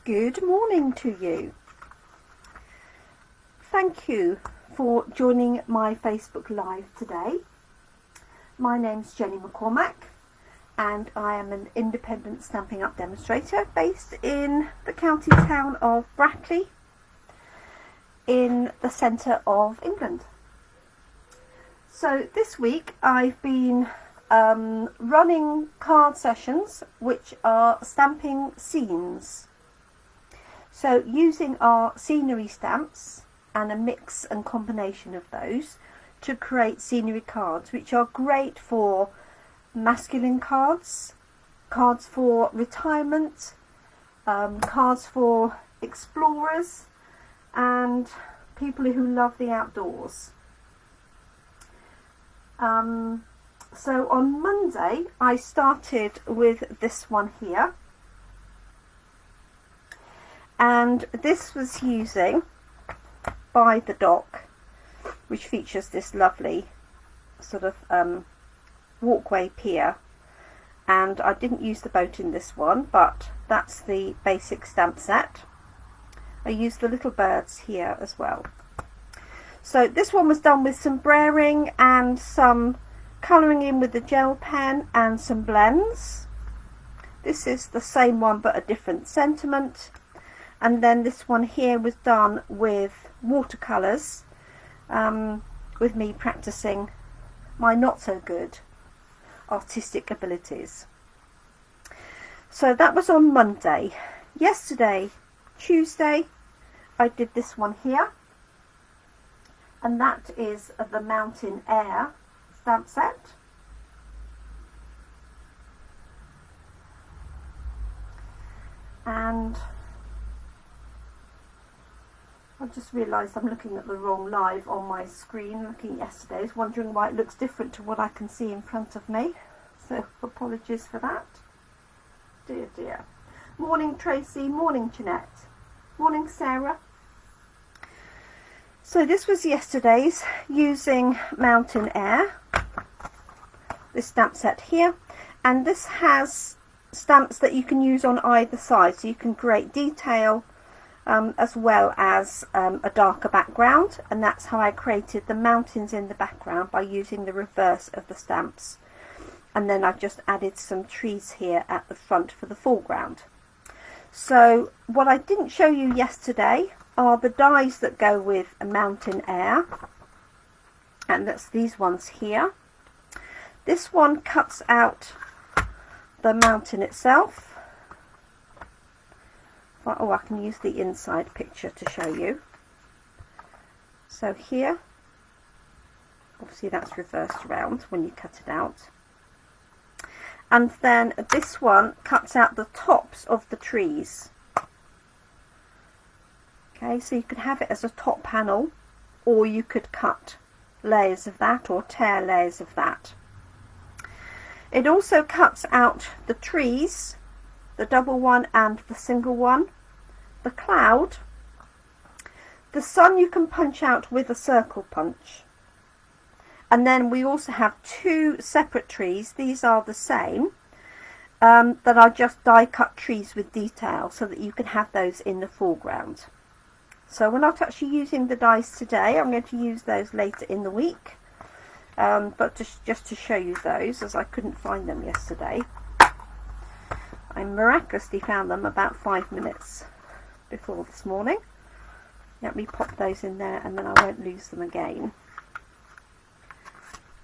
Good morning to you. Thank you for joining my Facebook Live today. My name's Jenny McCormack and I am an independent Stampin' Up demonstrator based in the county town of Brackley in the centre of England. So this week I've been running card sessions which are stamping scenes. So using our scenery stamps and a mix and combination of those to create scenery cards, which are great for masculine cards, cards for retirement, cards for explorers and people who love the outdoors. So on Monday I started with this one here. And this was using By the Dock, which features this lovely sort of walkway pier. And I didn't use the boat in this one, but that's the basic stamp set. I used the little birds here as well. So this one was done with some brayering and some colouring in with the gel pen and some blends. This is the same one but a different sentiment. And then this one here was done with watercolours, with me practicing my not so good artistic abilities. So that was on Monday. Yesterday, Tuesday, I did this one here, and that is the Mountain Air stamp set. And I just realised I'm looking at the wrong live on my screen, looking at yesterday's, wondering why it looks different to what I can see in front of me. So apologies for that. Dear, dear. Morning Tracy, morning Jeanette, morning Sarah. So this was yesterday's using Mountain Air, this stamp set here, and this has stamps that you can use on either side, so you can create detail as well as a darker background, and that's how I created the mountains in the background, by using the reverse of the stamps. And then I've just added some trees here at the front for the foreground. So what I didn't show you yesterday are the dies that go with a Mountain Air, and that's these ones here. This one cuts out the mountain itself. Oh, I can use the inside picture to show you. So here, obviously that's reversed around when you cut it out. And then this one cuts out the tops of the trees. Okay, so you could have it as a top panel, or you could cut layers of that or tear layers of that. It also cuts out the trees, the double one and the single one, the cloud. The sun you can punch out with a circle punch. And then we also have two separate trees. These are the same, that are just die cut trees with detail, so that you can have those in the foreground. So we're not actually using the dies today. I'm going to use those later in the week, but just to show you those, as I couldn't find them yesterday. I miraculously found them about 5 minutes before this morning. Let me pop those in there and then I won't lose them again.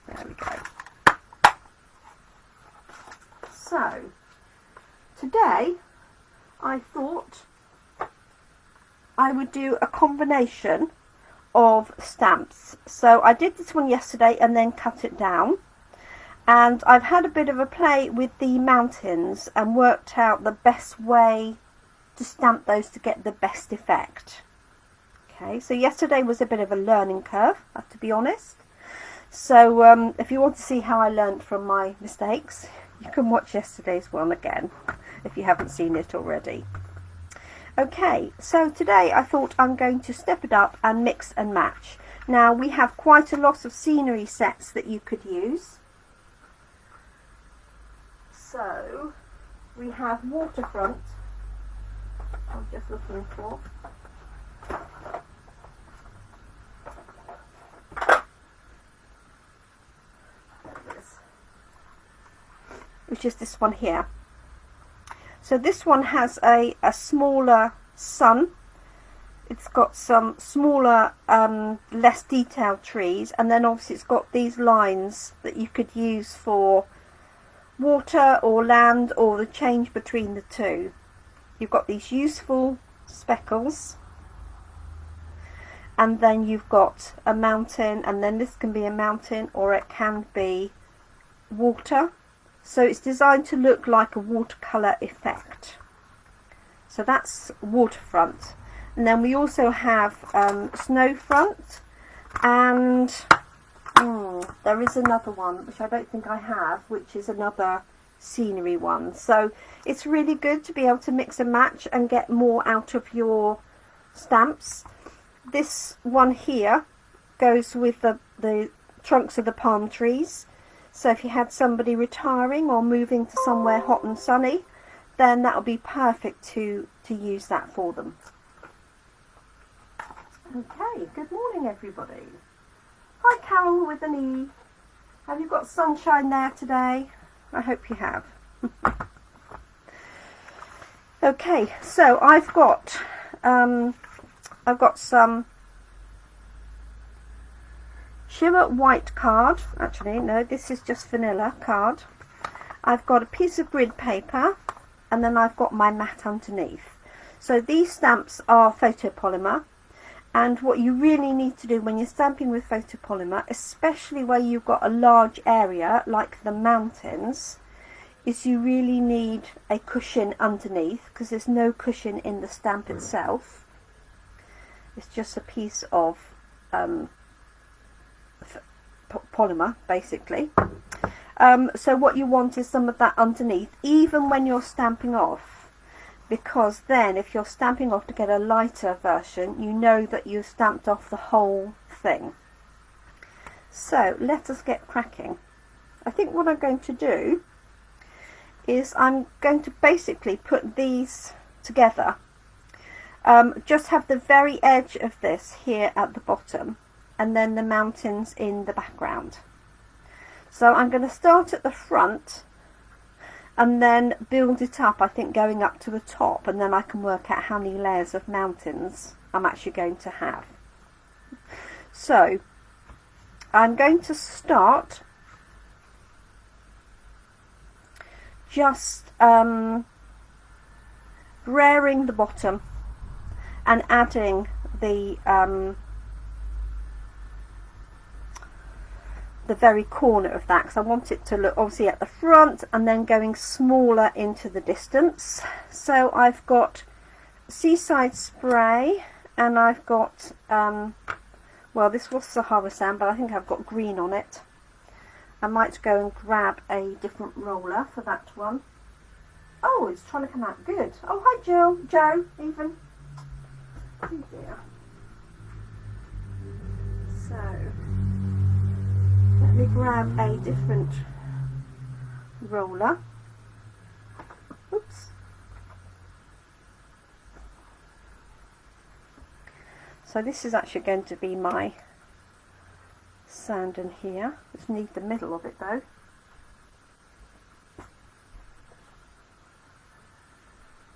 There we go. So today I thought I would do a combination of stamps. So I did this one yesterday and then cut it down, and I've had a bit of a play with the mountains and worked out the best way to stamp those to get the best effect. Okay, so yesterday was a bit of a learning curve, I have to be honest. So if you want to see how I learned from my mistakes, you can watch yesterday's one again if you haven't seen it already. Okay, so today I thought I'm going to step it up and mix and match. Now we have quite a lot of scenery sets that you could use. So we have waterfront on was just looking for. Which is this one here. So this one has a smaller sun. It's got some smaller, less detailed trees, and then obviously it's got these lines that you could use for water or land, or the change between the two. You've got these useful speckles, and then you've got a mountain, and then this can be a mountain or it can be water. So it's designed to look like a watercolour effect. So that's waterfront. And then we also have snow front, and there is another one which I don't think I have, which is another scenery one. So it's really good to be able to mix and match and get more out of your stamps. This one here goes with the trunks of the palm trees. So if you had somebody retiring or moving to somewhere hot and sunny, then that would be perfect to use that for them. Okay, good morning everybody. Hi Carol with an E. Have you got sunshine there today? I hope you have. Okay, so I've got some shimmer white card. Actually, no, this is just vanilla card. I've got a piece of grid paper, and then I've got my mat underneath. So these stamps are photopolymer. And what you really need to do when you're stamping with photopolymer, especially where you've got a large area like the mountains, is you really need a cushion underneath, because there's no cushion in the stamp itself. It's just a piece of polymer, basically. So what you want is some of that underneath, even when you're stamping off. Because then if you're stamping off to get a lighter version, you know that you've stamped off the whole thing. So let us get cracking. I think what I'm going to do is I'm going to basically put these together. Just have the very edge of this here at the bottom, and then the mountains in the background. So I'm going to start at the front and then build it up, I think, going up to the top, and then I can work out how many layers of mountains I'm actually going to have. So I'm going to start just brayering the bottom and adding the very corner of that, because I want it to look obviously at the front and then going smaller into the distance. So I've got Seaside Spray, and I've got well, this was Sahara Sand, but I think I've got green on it. I might go and grab a different roller for that one. Oh, it's trying to come out good. Oh, hi Joe even. Oh dear. So let me grab a different roller. Oops. So this is actually going to be my sand in here. Just need the middle of it though.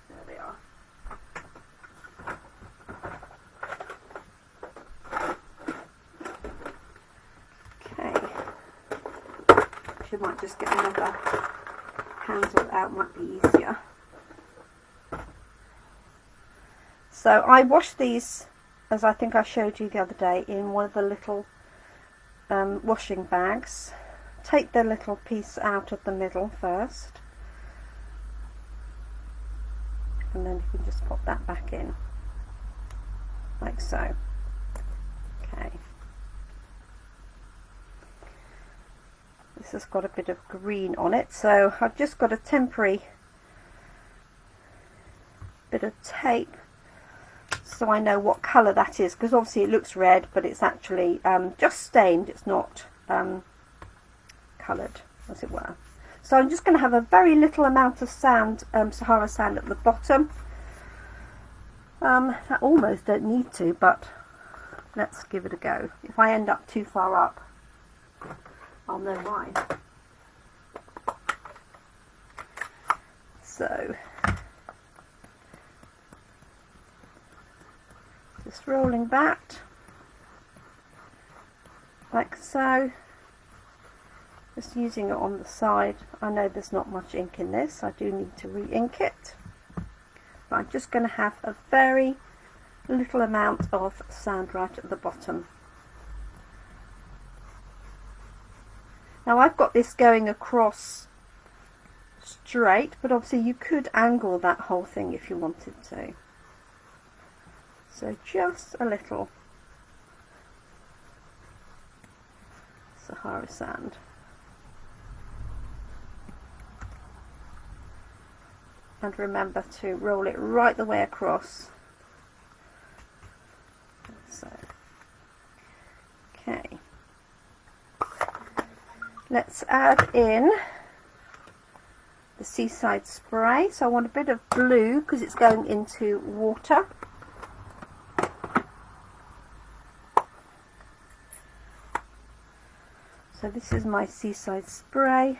There we are. Okay. She might just get another handle out, might be easier. So I washed these, as I think I showed you the other day, in one of the little washing bags. Take the little piece out of the middle first, and then you can just pop that back in like so. Okay, this has got a bit of green on it, so I've just got a temporary bit of tape so I know what colour that is, because obviously it looks red, but it's actually just stained, it's not coloured, as it were. So I'm just going to have a very little amount of sand, Sahara sand at the bottom, I almost don't need to, but let's give it a go. If I end up too far up, I'll know why. So, just rolling that, like so. Just using it on the side. I know there's not much ink in this, I do need to re-ink it. But I'm just going to have a very little amount of sand right at the bottom. Now I've got this going across straight, but obviously you could angle that whole thing if you wanted to. So just a little Sahara sand. And remember to roll it right the way across. So, okay. Let's add in the seaside spray. So I want a bit of blue because it's going into water. So this is my seaside spray.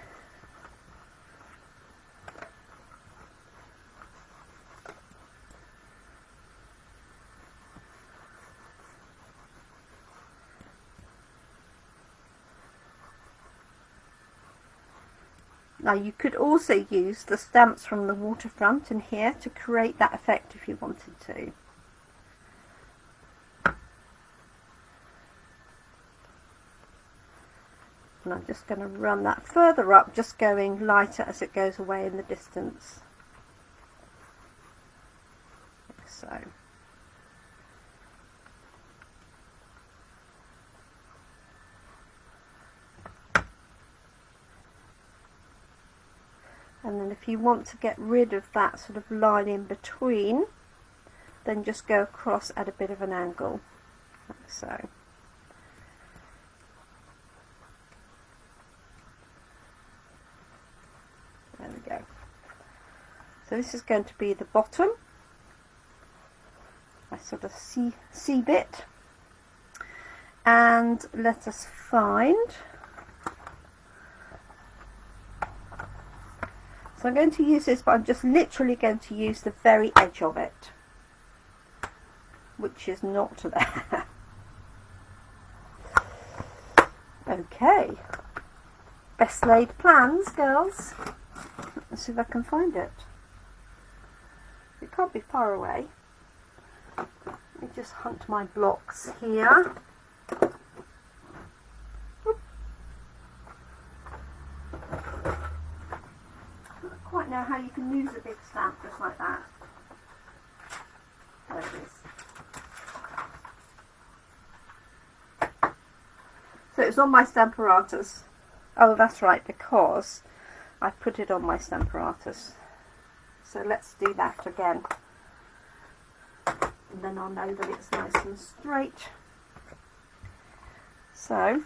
Now you could also use the stamps from the waterfront in here to create that effect if you wanted to. And I'm just going to run that further up, just going lighter as it goes away in the distance. Like so. And then if you want to get rid of that sort of line in between, then just go across at a bit of an angle, like so. There we go. So this is going to be the bottom, my sort of C bit. And let us find... So I'm going to use this, but I'm just literally going to use the very edge of it, which is not there. Okay. Best laid plans, girls. Let's see if I can find it. It can't be far away. Let me just hunt my blocks here. Quite know how you can use a big stamp just like that. There it is. So it's on my Stamparatus. Oh, that's right, because I put it on my Stamparatus. So let's do that again. And then I'll know that it's nice and straight. So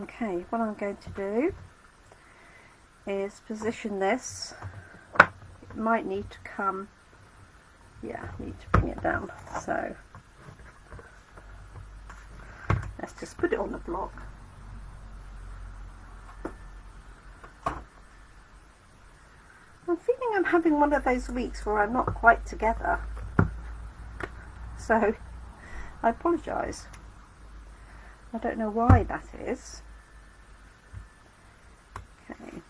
okay, what I'm going to do is position this. It might need to come, yeah, need to bring it down. So let's just put it on the block. I'm feeling I'm having one of those weeks where I'm not quite together. So I apologise. I don't know why that is. Okay.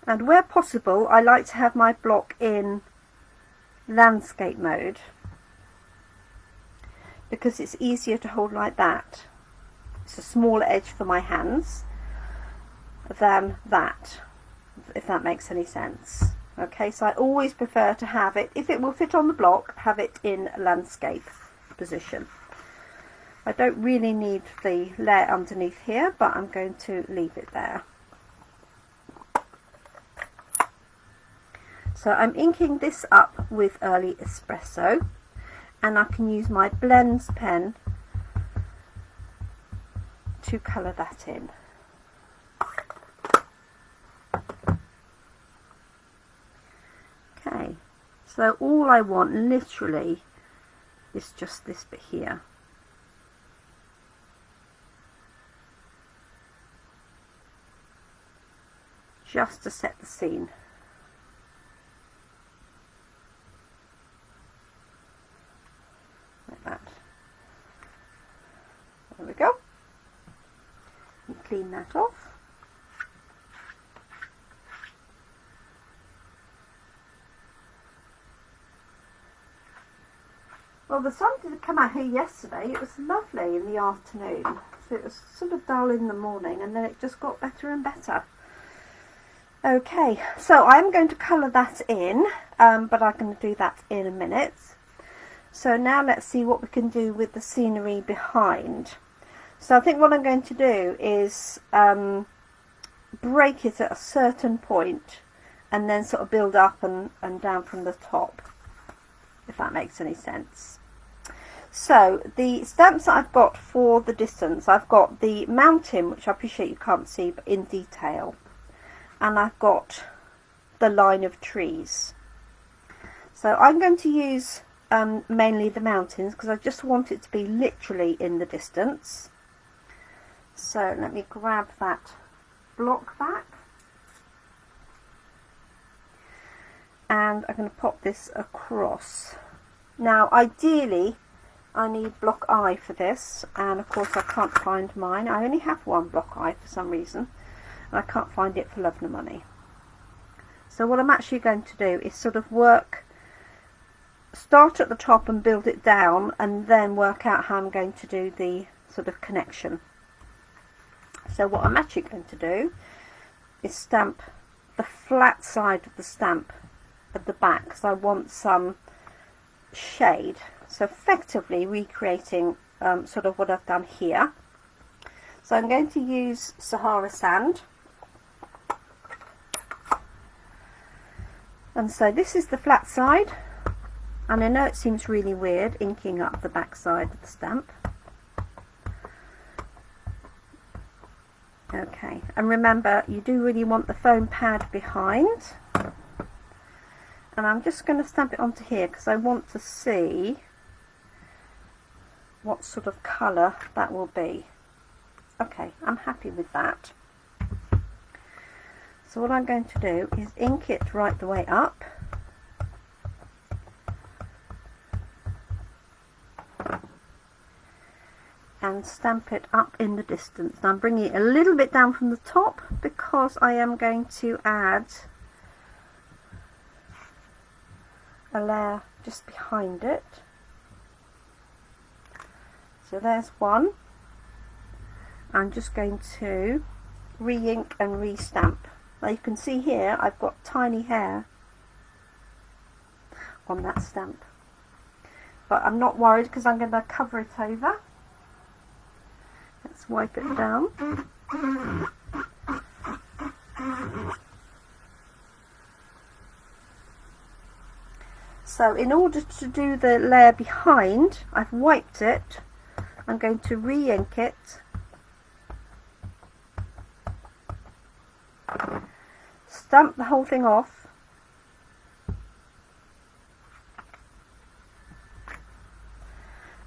And where possible, I like to have my block in landscape mode because it's easier to hold like that. It's a smaller edge for my hands than that, if that makes any sense. Okay, so I always prefer to have it, if it will fit on the block, have it in landscape position. I don't really need the layer underneath here, but I'm going to leave it there. So I'm inking this up with Early Espresso, and I can use my blends pen to colour that in. So all I want literally is just this bit here. Just to set the scene. Like that. There we go. And clean that off. Well, the sun did come out here yesterday. It was lovely in the afternoon. So it was sort of dull in the morning, and then it just got better and better. Okay, so I'm going to colour that in, but I'm going to do that in a minute. So now let's see what we can do with the scenery behind. So I think what I'm going to do is break it at a certain point and then sort of build up and down from the top, if that makes any sense. So the stamps that I've got for the distance, I've got the mountain, which I appreciate you can't see, but in detail. And I've got the line of trees. So I'm going to use mainly the mountains because I just want it to be literally in the distance. So let me grab that block back. And I'm going to pop this across. Now ideally I need block I for this, and of course I can't find mine. I only have one block I for some reason, and I can't find it for love nor money. So what I'm actually going to do is sort of start at the top and build it down, and then work out how I'm going to do the sort of connection. So what I'm actually going to do is stamp the flat side of the stamp at the back, because I want some shade. So effectively recreating sort of what I've done here. So I'm going to use Sahara sand. And so this is the flat side. And I know it seems really weird inking up the back side of the stamp. Okay, and remember you do really want the foam pad behind. And I'm just going to stamp it onto here because I want to see what sort of colour that will be. Okay, I'm happy with that. So what I'm going to do is ink it right the way up. And stamp it up in the distance. Now I'm bringing it a little bit down from the top because I am going to add a layer just behind it. So there's one. I'm just going to re-ink and re-stamp. Now you can see here I've got tiny hair on that stamp, but I'm not worried because I'm going to cover it over. Let's wipe it down. So in order to do the layer behind, I've wiped it. I'm going to re-ink it, stamp the whole thing off,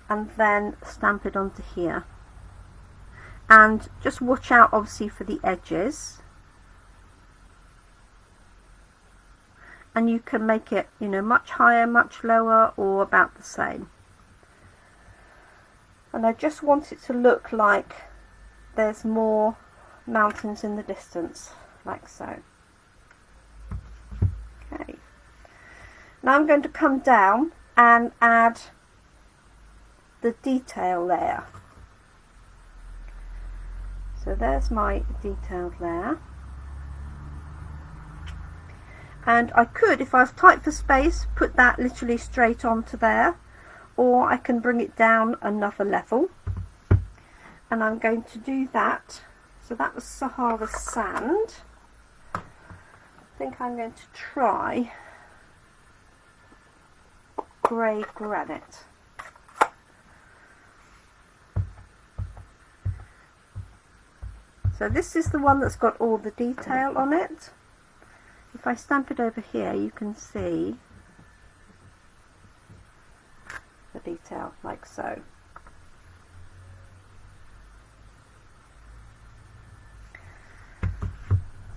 and then stamp it onto here. And just watch out obviously for the edges, and you can make it, you know, much higher, much lower, or about the same. And I just want it to look like there's more mountains in the distance, like so. Okay. Now I'm going to come down and add the detail layer. So there's my detailed layer. And I could, if I was tight for space, put that literally straight onto there, or I can bring it down another level. And I'm going to do that. So that was Sahara sand. I think I'm going to try grey granite. So this is the one that's got all the detail on it. If I stamp it over here, you can see detail, like so.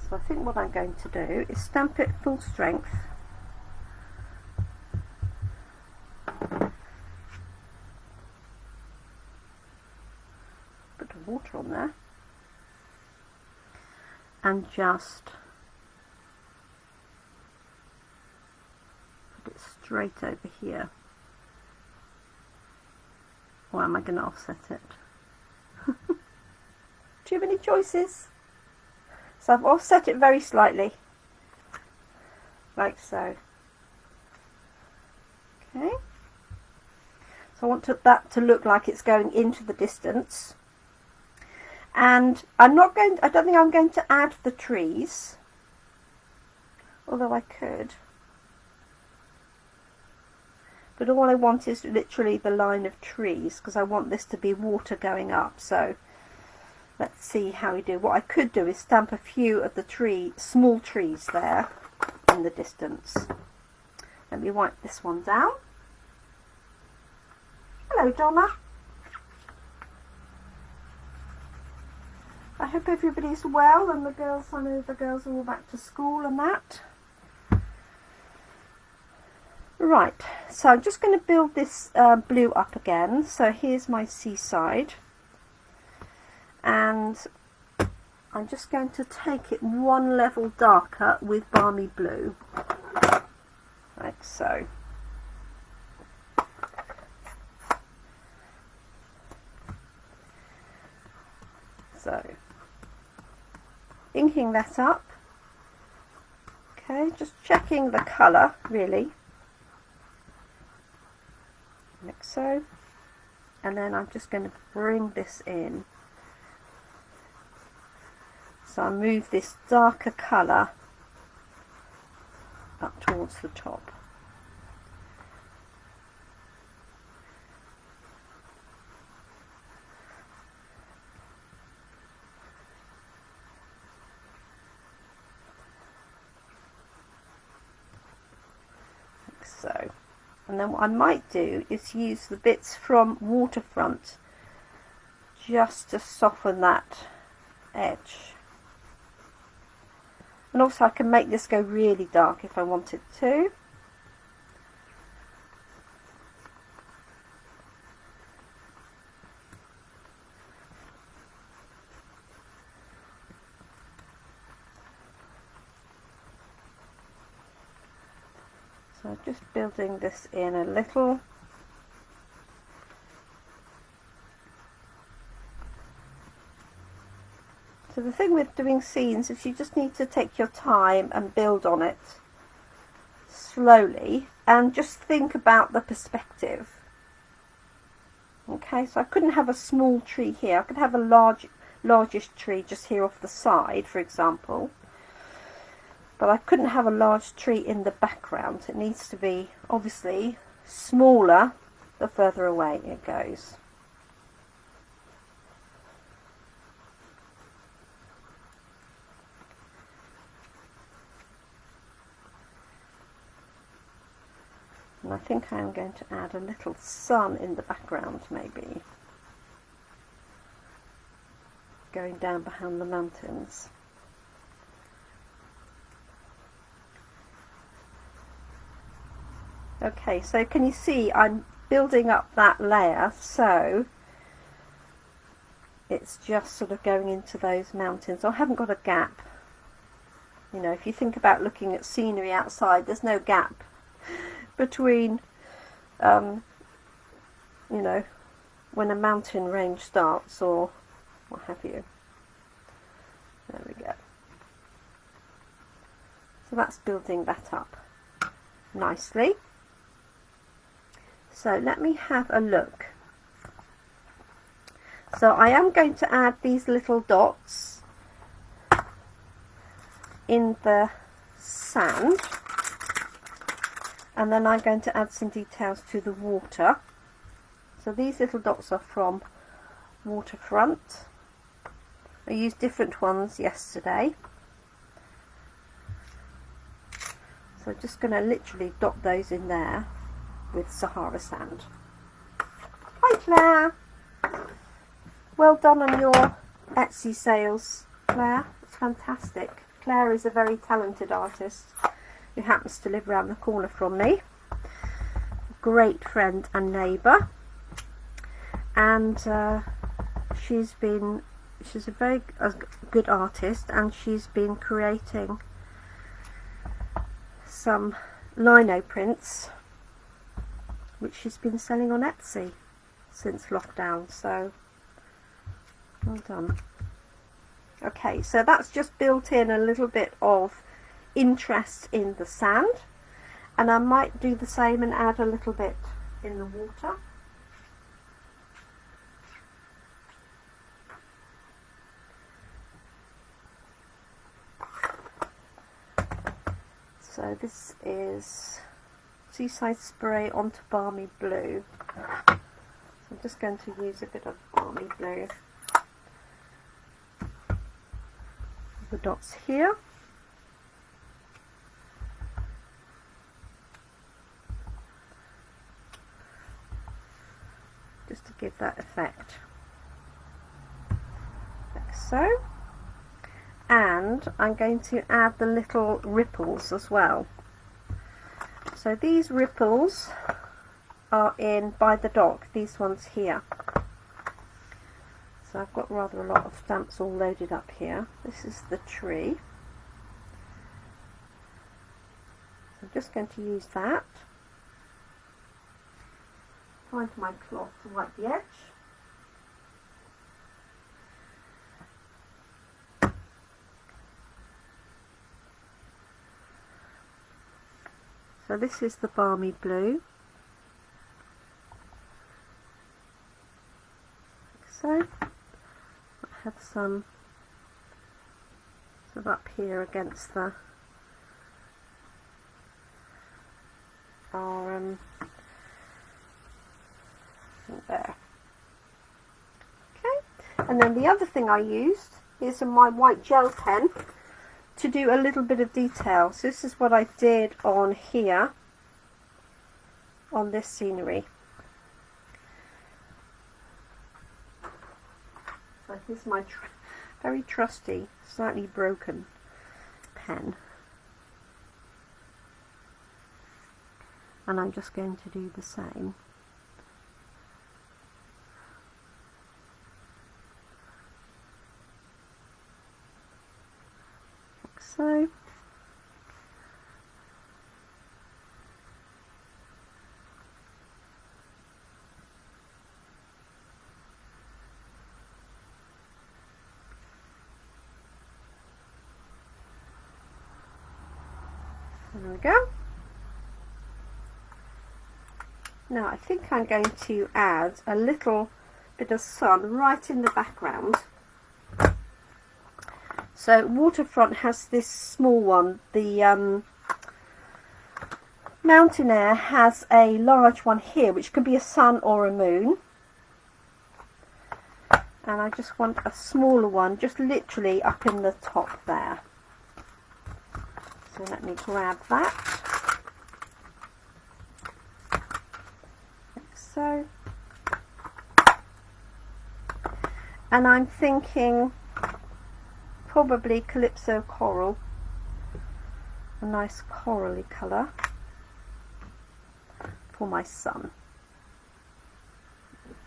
So I think what I'm going to do is stamp it full strength. Put the water on there. And just put it straight over here. Or am I going to offset it? Too many choices. So I've offset it very slightly, like so. Okay. So I want that to look like it's going into the distance. And I don't think I'm going to add the trees, although I could. But all I want is literally the line of trees, because I want this to be water going up. So let's see how we do. What I could do is stamp a few of the small trees there in the distance. Let me wipe this one down. Hello, Donna. I hope everybody's well, and the girls, I know the girls are all back to school and that. Right, so I'm just going to build this blue up again. So here's my seaside. And I'm just going to take it one level darker with balmy blue, like so. So, inking that up. Okay, just checking the colour really, like so. And then I'm just going to bring this in. So I move this darker colour up towards the top. Like so. And then what I might do is use the bits from Waterfront just to soften that edge. And also I can make this go really dark if I wanted to. So just building this in a little. So the thing with doing scenes is you just need to take your time and build on it slowly and just think about the perspective. Okay, so I couldn't have a small tree here. I could have a largest tree just here off the side, for example. But I couldn't have a large tree in the background. It needs to be obviously smaller the further away it goes. And I think I'm going to add a little sun in the background, maybe, going down behind the mountains. Okay, so can you see I'm building up that layer, so it's just sort of going into those mountains. I haven't got a gap. You know, if you think about looking at scenery outside, there's no gap between, you know, when a mountain range starts or what have you. There we go. So that's building that up nicely. So let me have a look. So I am going to add these little dots in the sand, and then I'm going to add some details to the water. So these little dots are from Waterfront. I used different ones yesterday. So I'm just going to literally dot those in there with Sahara sand. Hi Claire. Well done on your Etsy sales, Claire. It's fantastic. Claire is a very talented artist who happens to live around the corner from me. Great friend and neighbour. And she's a very good artist, and she's been creating some lino prints which she's been selling on Etsy since lockdown, so well done. Okay, so that's just built in a little bit of interest in the sand, and I might do the same and add a little bit in the water. So this is Seaside Spray onto Balmy Blue. So I'm just going to use a bit of Balmy Blue. The dots here. Just to give that effect. Like so. And I'm going to add the little ripples as well. So these ripples are in By the Dock, these ones here. So I've got rather a lot of stamps all loaded up here. This is the tree. So I'm just going to use that. Find my cloth to wipe the edge. So this is the Balmy Blue. Like so. I have some sort of up here against the there. Okay, and then the other thing I used is my white gel pen to do a little bit of detail. So this is what I did on here, on this scenery. So here's my very trusty, slightly broken pen. And I'm just going to do the same. Like so. There we go. Now I think I'm going to add a little bit of sun right in the background. So Waterfront has this small one. The Mountain Air has a large one here, which could be a sun or a moon. And I just want a smaller one, just literally up in the top there. So let me grab that. Like so. And I'm thinking probably Calypso Coral, a nice corally colour for my sun.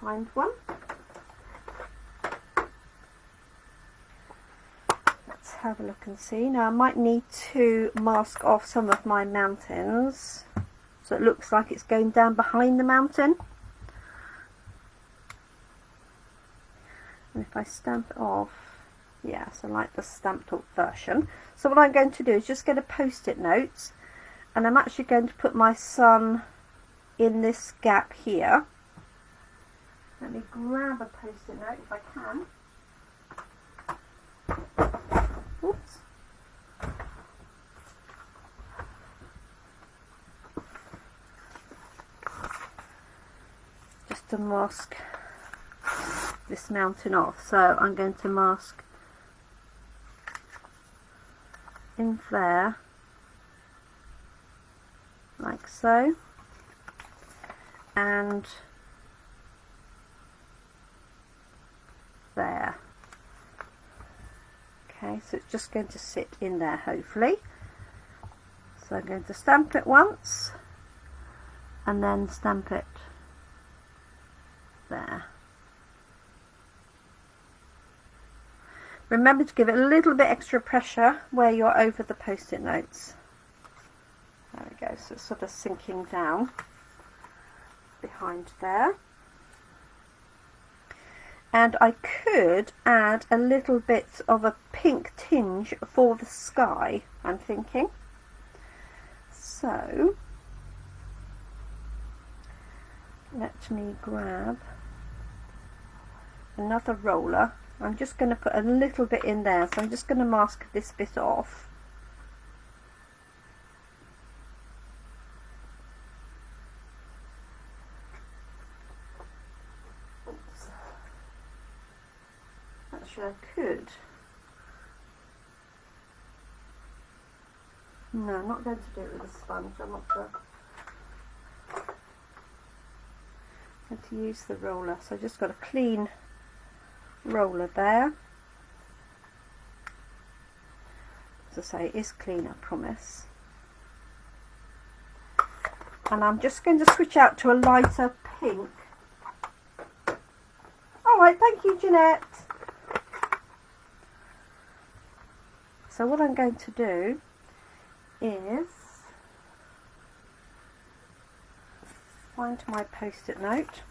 Find one. Let's have a look and see. Now I might need to mask off some of my mountains so it looks like it's going down behind the mountain. And if I stamp it off, yes, I like the stamped up version. So what I'm going to do is just get a post-it note, and I'm actually going to put my sun in this gap here. Let me grab a post-it note if I can. Oops. Just to mask this mountain off. So I'm going to mask in there, like so, and Okay, so it's just going to sit in there hopefully. So I'm going to stamp it once and then stamp it there. Remember to give it a little bit extra pressure where you're over the post-it notes. There we go, so it's sort of sinking down behind there. And I could add a little bit of a pink tinge for the sky, I'm thinking. So let me grab another roller. I'm just going to put a little bit in there, so I'm just going to mask this bit off. Oops. Actually, I could. No, I'm not going to do it with a sponge. I'm not going to use the roller, so I just got a clean roller there. As I say, it is clean, I promise. And I'm just going to switch out to a lighter pink. Alright, thank you, Jeanette. So what I'm going to do is find my post-it note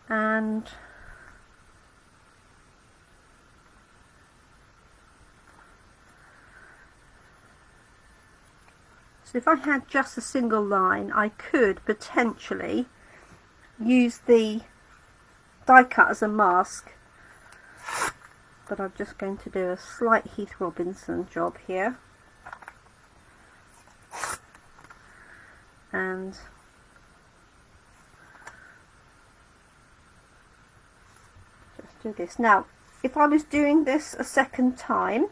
and so if I had just a single line, I could potentially use the die cut as a mask, but I'm just going to do a slight Heath Robinson job here and just do this. Now if I was doing this a second time,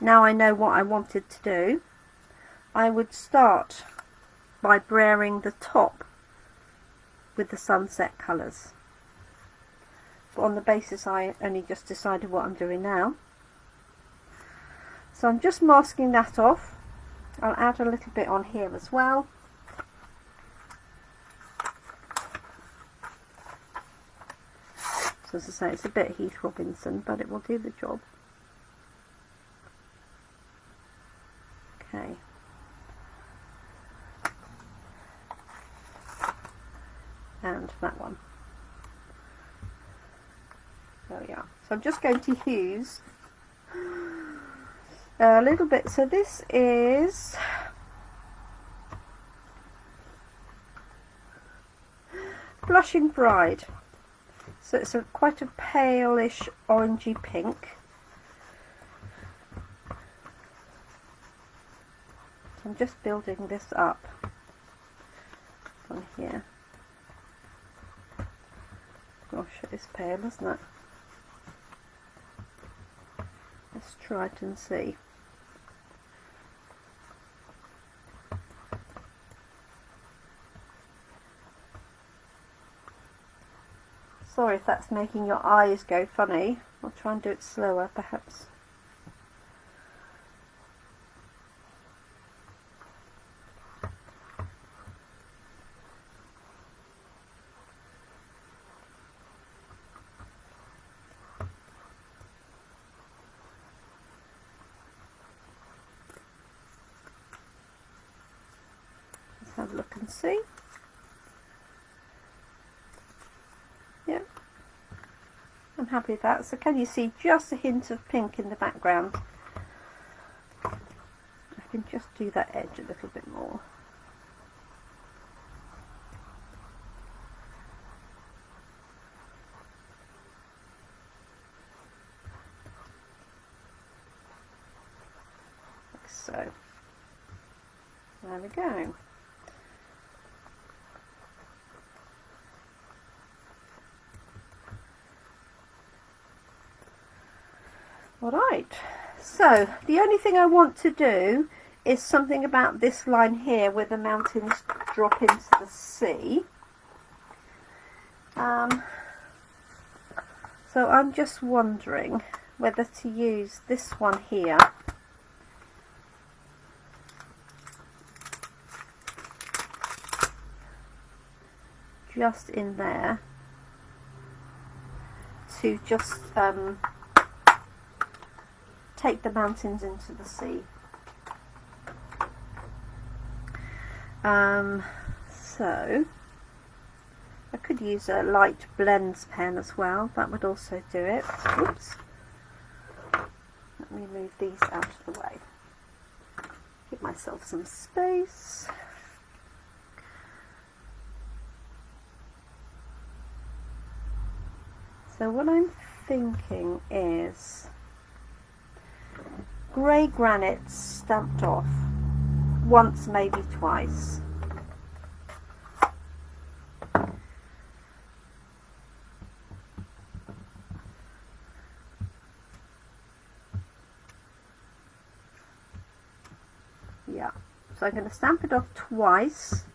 now I know what I wanted to do, I would start by brayering the top with the sunset colours. But on the basis I only just decided what I'm doing now. So I'm just masking that off. I'll add a little bit on here as well. So as I say, it's a bit Heath Robinson, but it will do the job. Okay. And that one. There we are. So I'm just going to use a little bit. So this is Blushing Bride. So it's quite a palish orangey pink. So I'm just building this up on here. Gosh, it is pale, isn't it? Let's try it and see. Sorry if that's making your eyes go funny. I'll try and do it slower perhaps. Let's have a look and see. Yeah, I'm happy with that. So can you see just a hint of pink in the background? I can just do that edge a little bit more. Like so. There we go. Alright, so the only thing I want to do is something about this line here where the mountains drop into the sea. So I'm just wondering whether to use this one here, just in there, to just take the mountains into the sea. So I could use a light blends pen as well, that would also do it. Oops. Let me move these out of the way. Give myself some space. So what I'm thinking is grey granite stamped off once, maybe twice. Yeah, so I'm going to stamp it off twice,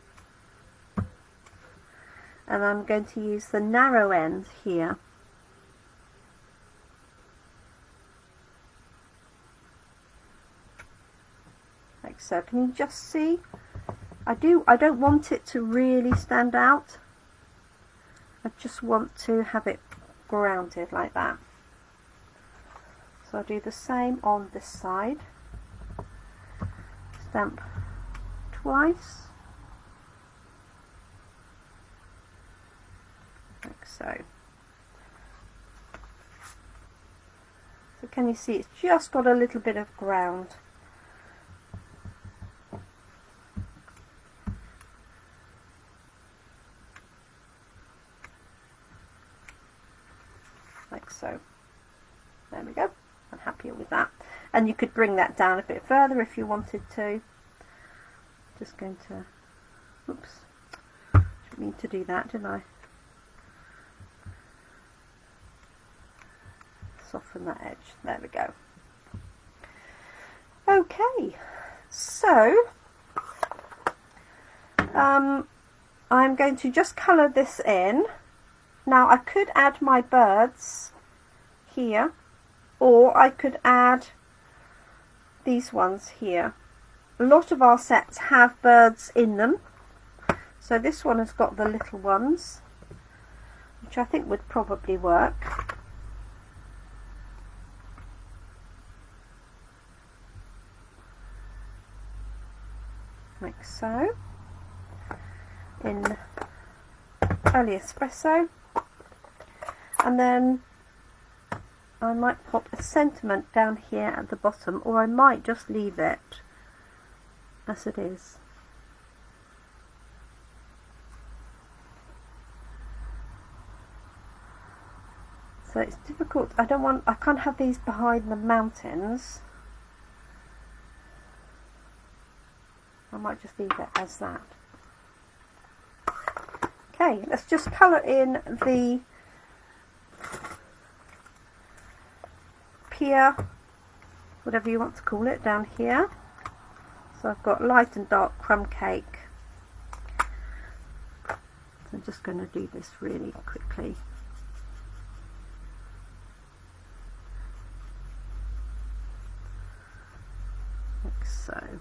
and I'm going to use the narrow end here. Like so. Can you just see? I don't want it to really stand out. I just want to have it grounded like that. So I'll do the same on this side. Stamp twice, like so. So can you see it's just got a little bit of ground. Like so. There we go. I'm happy with that. And you could bring that down a bit further if you wanted to. Just going to, oops, didn't mean to do that, did I? Soften that edge. There we go. Okay, so I'm going to just colour this in. Now I could add my birds here, or I could add these ones here. A lot of our sets have birds in them, so this one has got the little ones, which I think would probably work. Like so, in early espresso. And then I might pop a sentiment down here at the bottom, or I might just leave it as it is. So it's difficult. I can't have these behind the mountains. I might just leave it as that. Okay, let's just colour in the pier, whatever you want to call it, down here. So I've got light and dark crumb cake. So I'm just going to do this really quickly. Like so.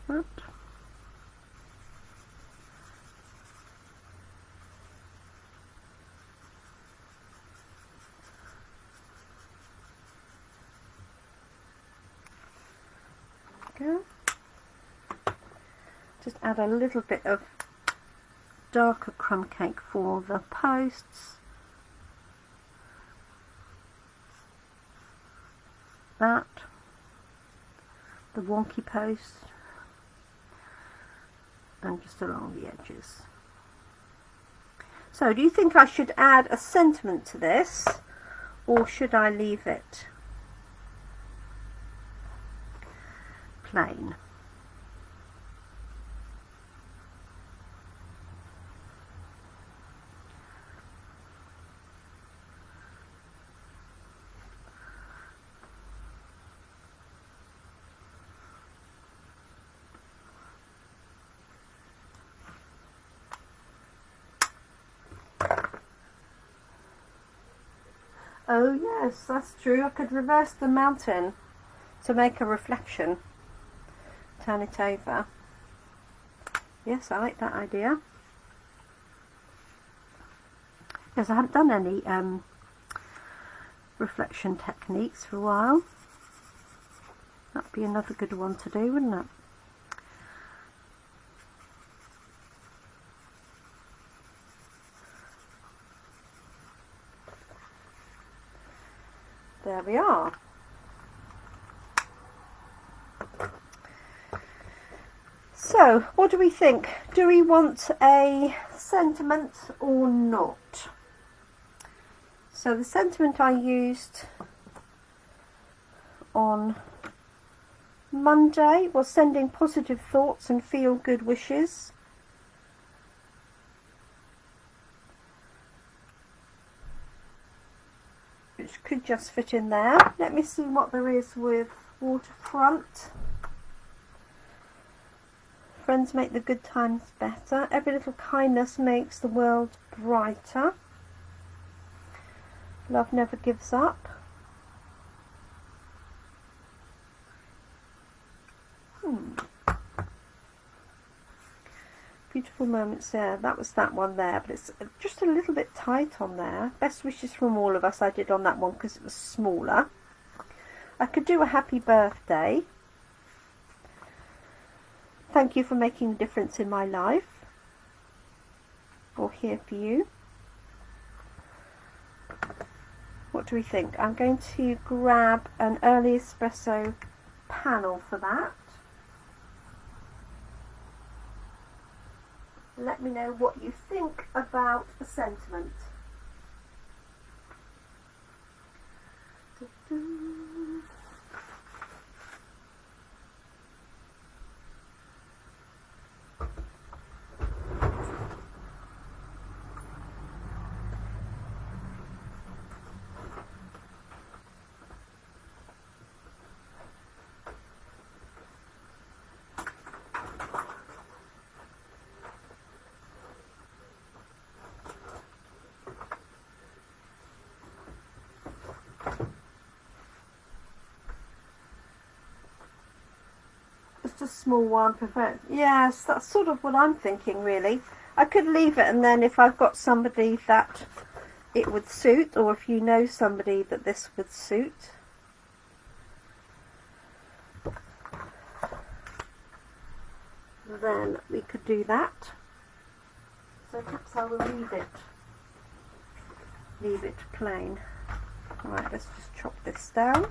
That. Go. Just add a little bit of darker crumb cake for the posts. That. The wonky post. And just along the edges. So do you think I should add a sentiment to this, or should I leave it plain? Yes, that's true. I could reverse the mountain to make a reflection. Turn it over. Yes, I like that idea. Yes, I haven't done any reflection techniques for a while. That'd be another good one to do, wouldn't it? There we are. So, what do we think? Do we want a sentiment or not? So the sentiment I used on Monday was sending positive thoughts and feel good wishes. Which could just fit in there. Let me see what there is with waterfront. Friends make the good times better. Every little kindness makes the world brighter. Love never gives up. Beautiful moments there. That was that one there, but it's just a little bit tight on there. Best wishes from all of us I did on that one because it was smaller. I could do a happy birthday. Thank you for making a difference in my life. Or here for you. What do we think? I'm going to grab an early espresso panel for that. Let me know what you think about the sentiment. Just a small one, prefer. Yes, that's sort of what I'm thinking really. I could leave it, and then if I've got somebody that it would suit, or if you know somebody that this would suit, then we could do that. So perhaps I will leave it plain. Right, let's just chop this down.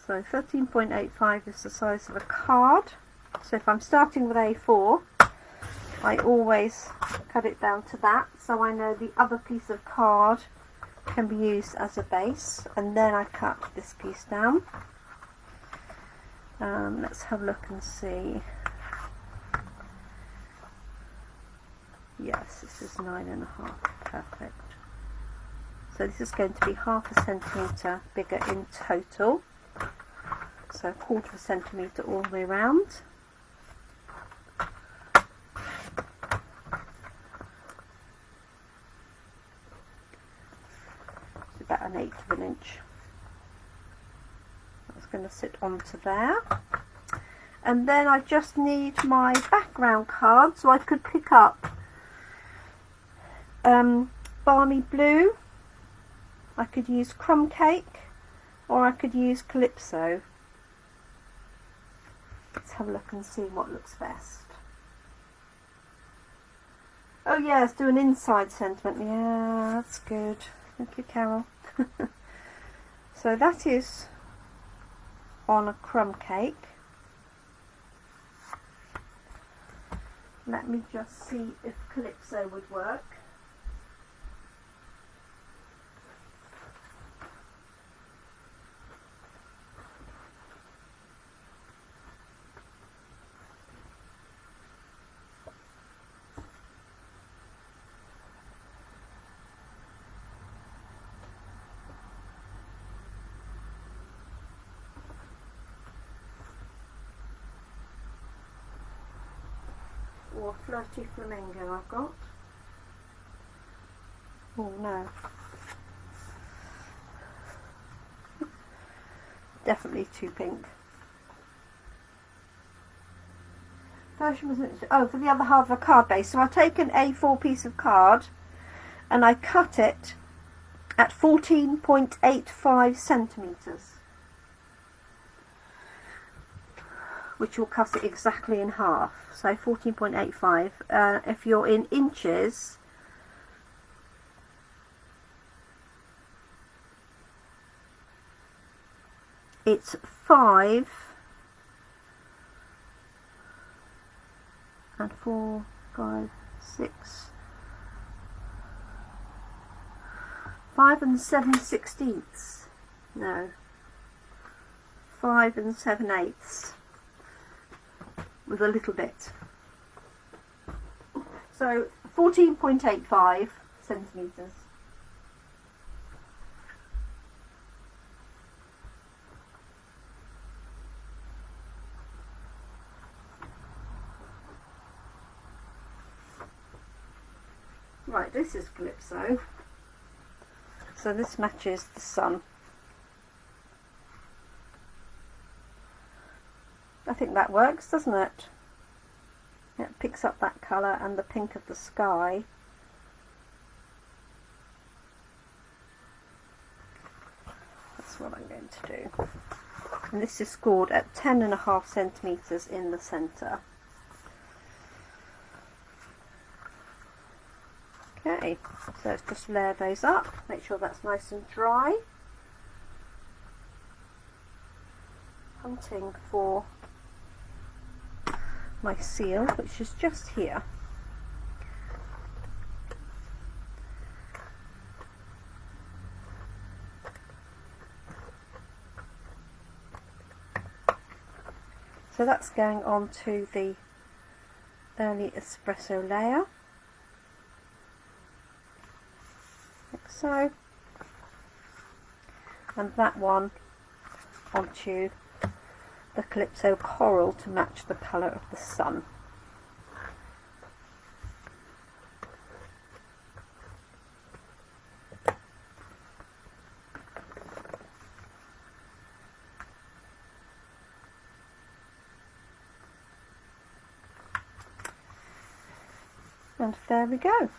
So 13.85 is the size of a card. So if I'm starting with A4, I always cut it down to that, so I know the other piece of card can be used as a base, and then I cut this piece down. Let's have a look and see. Yes, this is 9.5, perfect. So this is going to be 0.5 centimetre bigger in total. So 1/4 centimetre all the way around. It's about 1/8 of an inch. That's going to sit onto there. And then I just need my background card, so I could pick up Balmy Blue. I could use Crumb Cake, or I could use Calypso. Let's have a look and see what looks best. Oh yes, do an inside sentiment. Yeah, that's good. Thank you, Carol. So that is on a crumb cake. Let me just see if Calypso would work. Or Flirty Flamingo I've got. Oh no. Definitely too pink. Version was, oh, for the other half of a card base. So I've taken a A4 piece of card and I cut it at 14.85 centimetres, which will cut it exactly in half. So 14.85. If you're in inches, it's 5 and 4, 5, 6, 5 and 7/16. No, 5 and 7/8 with a little bit. So 14.85 centimetres. Right, this is Calypso. So this matches the sun. I think that works, doesn't it? It picks up that colour and the pink of the sky. That's what I'm going to do. And this is scored at 10.5 centimetres in the centre. Okay, so let's just layer those up, make sure that's nice and dry. Hunting for my seal, which is just here. So that's going on to the early espresso layer. Like so. And that one onto the Calypso coral to match the colour of the sun. And there we go.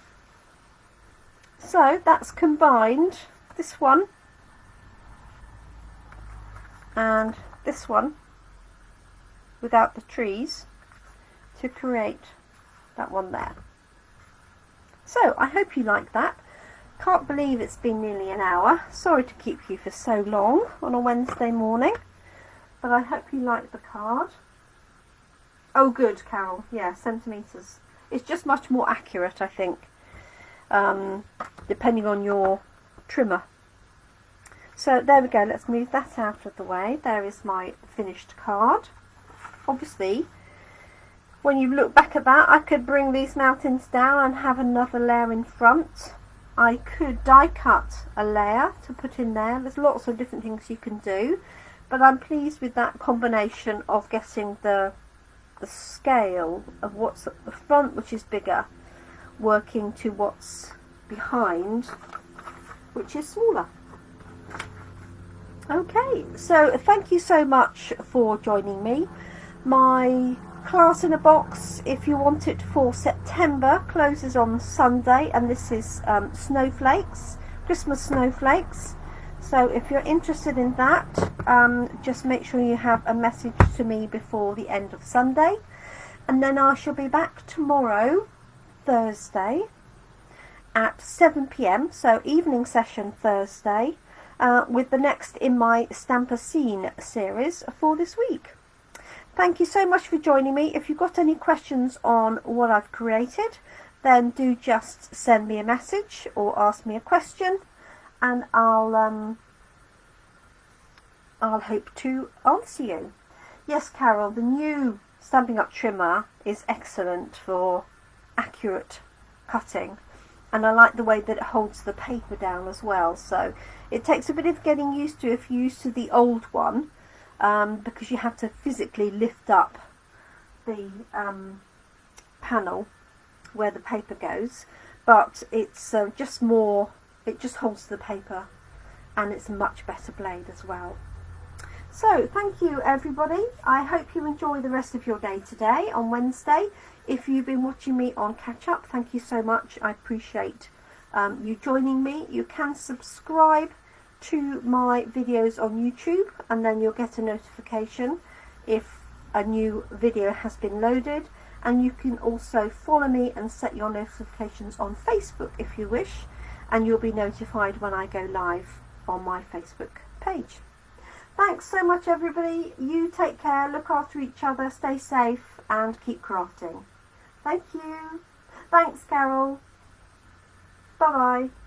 So that's combined this one and this one without the trees to create that one there. So I hope you like that. Can't believe it's been nearly an hour. Sorry to keep you for so long on a Wednesday morning, but I hope you like the card. Oh good, Carol, yeah, centimetres. It's just much more accurate, I think, depending on your trimmer. So there we go, let's move that out of the way. There is my finished card. Obviously, when you look back at that, I could bring these mountains down and have another layer in front. I could die cut a layer to put in there. There's lots of different things you can do, but I'm pleased with that combination of getting the scale of what's at the front, which is bigger, working to what's behind, which is smaller. Okay, so thank you so much for joining me. My class in a box, if you want it for September, closes on Sunday, and this is snowflakes, Christmas snowflakes. So if you're interested in that, just make sure you have a message to me before the end of Sunday. And then I shall be back tomorrow, Thursday, at 7 PM, so evening session Thursday, with the next in my Stamp a Scene series for this week. Thank you so much for joining me. If you've got any questions on what I've created, then do just send me a message or ask me a question, and I'll hope to answer you. Yes, Carol, the new Stampin' Up trimmer is excellent for accurate cutting, and I like the way that it holds the paper down as well. So it takes a bit of getting used to if you're used to the old one, because you have to physically lift up the panel where the paper goes. but it's just more, it just holds the paper, and it's a much better blade as well. So thank you everybody. I hope you enjoy the rest of your day today on Wednesday. If you've been watching me on catch up, thank you so much. I appreciate you joining me. You can subscribe to my videos on YouTube, and then you'll get a notification if a new video has been loaded. And you can also follow me and set your notifications on Facebook if you wish, and you'll be notified when I go live on my Facebook page. Thanks so much everybody. You take care, look after each other, stay safe, and keep crafting. Thank you. Thanks Carol. Bye bye.